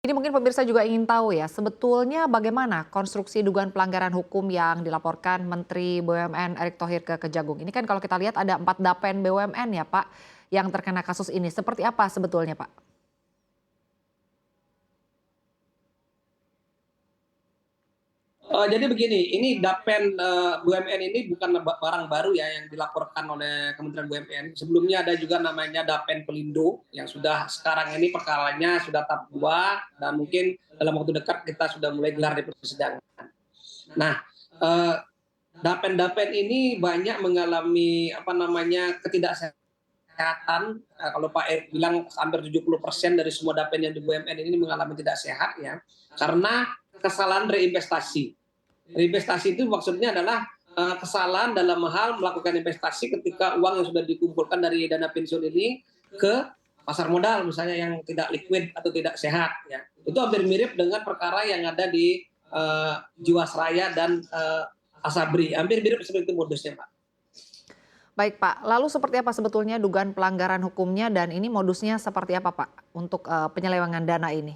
Ini mungkin pemirsa juga ingin tahu ya, sebetulnya bagaimana konstruksi dugaan pelanggaran hukum yang dilaporkan Menteri BUMN Erick Thohir ke Kejagung. Ini kan kalau kita lihat ada 4 dapen BUMN ya Pak yang terkena kasus ini. Seperti apa sebetulnya Pak? Jadi begini, ini Dapen BUMN ini bukan barang baru ya yang dilaporkan oleh Kementerian BUMN. Sebelumnya ada juga namanya Dapen Pelindo yang sudah sekarang ini perkaranya sudah tahap 2 dan mungkin dalam waktu dekat kita sudah mulai gelar di persidangan. Nah, eee, Dapen-Dapen ini banyak mengalami apa namanya ketidaksehatan. Kalau Pak Erick bilang hampir 70% dari semua Dapen yang di BUMN ini mengalami tidak sehat ya, karena kesalahan reinvestasi. Reinvestasi itu maksudnya adalah kesalahan dalam hal melakukan investasi ketika uang yang sudah dikumpulkan dari dana pensiun ini ke pasar modal misalnya yang tidak liquid atau tidak sehat ya. Itu hampir mirip dengan perkara yang ada di Jiwasraya dan Asabri. Hampir mirip seperti itu modusnya, Pak. Baik Pak, lalu seperti apa sebetulnya dugaan pelanggaran hukumnya dan ini modusnya seperti apa Pak untuk penyelewengan dana ini?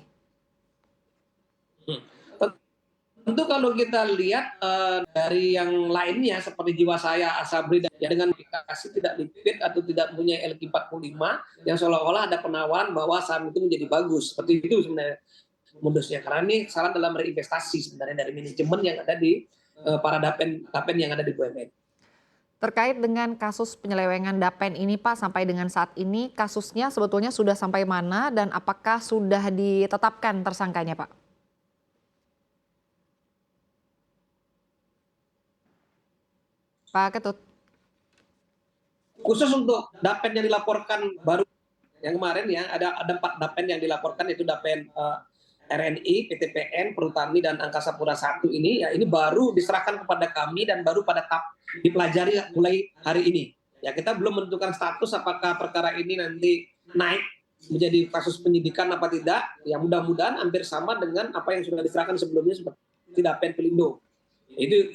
Hmm. Tentu kalau kita lihat dari yang lainnya seperti Jiwasraya, Asabri dan ya dengan aplikasi tidak liquid atau tidak punya LQ45 yang seolah-olah ada penawaran bahwa saham itu menjadi bagus. Seperti itu sebenarnya modusnya. Karena ini kesalahan dalam reinvestasi sebenarnya dari manajemen yang ada di para dapen dapen yang ada di BUMN. Terkait dengan kasus penyelewengan dapen ini Pak, sampai dengan saat ini kasusnya sebetulnya sudah sampai mana dan apakah sudah ditetapkan tersangkanya Pak? Pak Ketut. Khusus untuk dapen yang dilaporkan baru yang kemarin ya ada 4 dapen yang dilaporkan itu dapen RNI, PTPN, Perhutani dan Angkasa Pura I ini ya ini baru diserahkan kepada kami dan baru pada tahap dipelajari mulai hari ini. Ya kita belum menentukan status apakah perkara ini nanti naik menjadi kasus penyidikan apa tidak. Ya mudah-mudahan hampir sama dengan apa yang sudah diserahkan sebelumnya seperti dapen Pelindo. Itu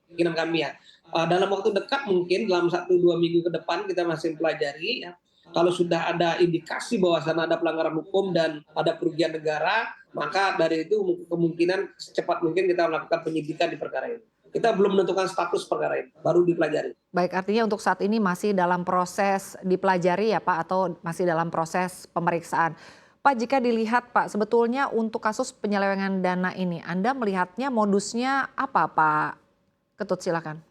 keinginan kami ya. Dalam waktu dekat mungkin dalam 1-2 minggu ke depan kita masih mempelajari ya. Kalau sudah ada indikasi bahwa sana ada pelanggaran hukum dan ada kerugian negara, maka dari itu kemungkinan secepat mungkin kita melakukan penyidikan di perkara ini. Kita belum menentukan status perkara ini, baru dipelajari. Baik, artinya untuk saat ini masih dalam proses dipelajari ya Pak atau masih dalam proses pemeriksaan. Pak, jika dilihat Pak, sebetulnya untuk kasus penyelewengan dana ini, Anda melihatnya modusnya apa Pak Ketut, silakan.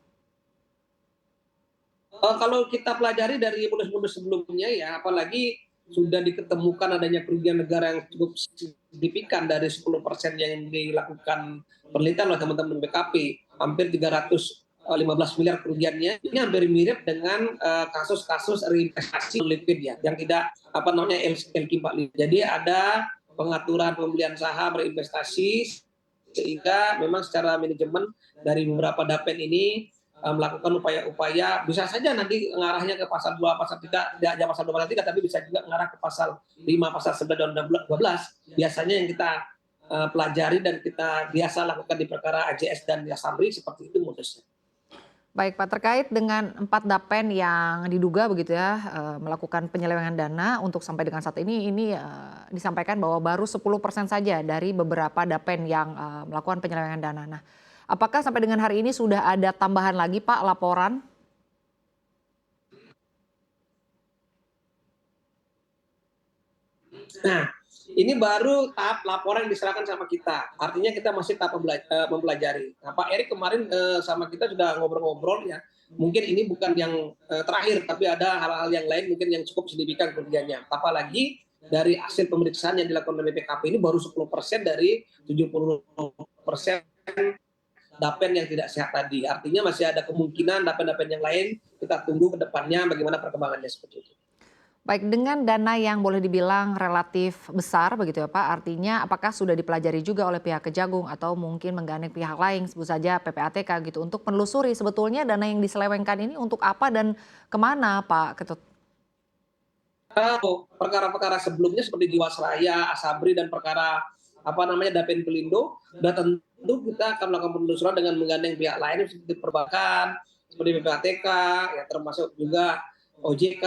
Kalau kita pelajari dari modus-modus sebelumnya ya, apalagi sudah diketemukan adanya kerugian negara yang cukup signifikan dari 10% yang dilakukan penelitian oleh teman-teman BKP, hampir 315 miliar kerugiannya. Ini hampir mirip dengan kasus-kasus reinvestasi liquid ya, yang tidak apa namanya LQ45. Jadi ada pengaturan pembelian saham reinvestasi sehingga memang secara manajemen dari beberapa dapen ini melakukan upaya-upaya bisa saja nanti ngarahnya ke pasal 2, pasal 3, tidak hanya pasal 2, pasal 3, tapi bisa juga mengarah ke pasal 5, pasal 11 dan 12. Biasanya yang kita pelajari dan kita biasa lakukan di perkara AJS dan Asabri seperti itu modusnya. Baik Pak, terkait dengan 4 dapen yang diduga begitu ya melakukan penyelewengan dana untuk sampai dengan saat ini disampaikan bahwa baru 10% saja dari beberapa dapen yang melakukan penyelewengan dana. Nah, apakah sampai dengan hari ini sudah ada tambahan lagi Pak laporan? Nah, ini baru tahap laporan yang diserahkan sama kita. Artinya kita masih tahap mempelajari. Nah, Pak Erick kemarin sama kita sudah ngobrol-ngobrol ya. Mungkin ini bukan yang terakhir, tapi ada hal-hal yang lain mungkin yang cukup signifikan kerugiannya. Apalagi dari hasil pemeriksaan yang dilakukan oleh BPKP ini baru 10% dari 70% dapen yang tidak sehat tadi. Artinya masih ada kemungkinan dapen-dapen yang lain kita tunggu ke depannya bagaimana perkembangannya seperti itu. Baik, dengan dana yang boleh dibilang relatif besar begitu ya Pak, artinya apakah sudah dipelajari juga oleh pihak Kejagung atau mungkin menggandeng pihak lain, sebut saja PPATK gitu, untuk menelusuri sebetulnya dana yang diselewengkan ini untuk apa dan kemana Pak Ketut? Perkara-perkara sebelumnya seperti Jiwasraya, Asabri dan perkara apa namanya Dapen Pelindo, sudah tentu kita akan melakukan penelusuran dengan menggandeng pihak lain seperti perbankan, seperti PPATK, ya termasuk juga OJK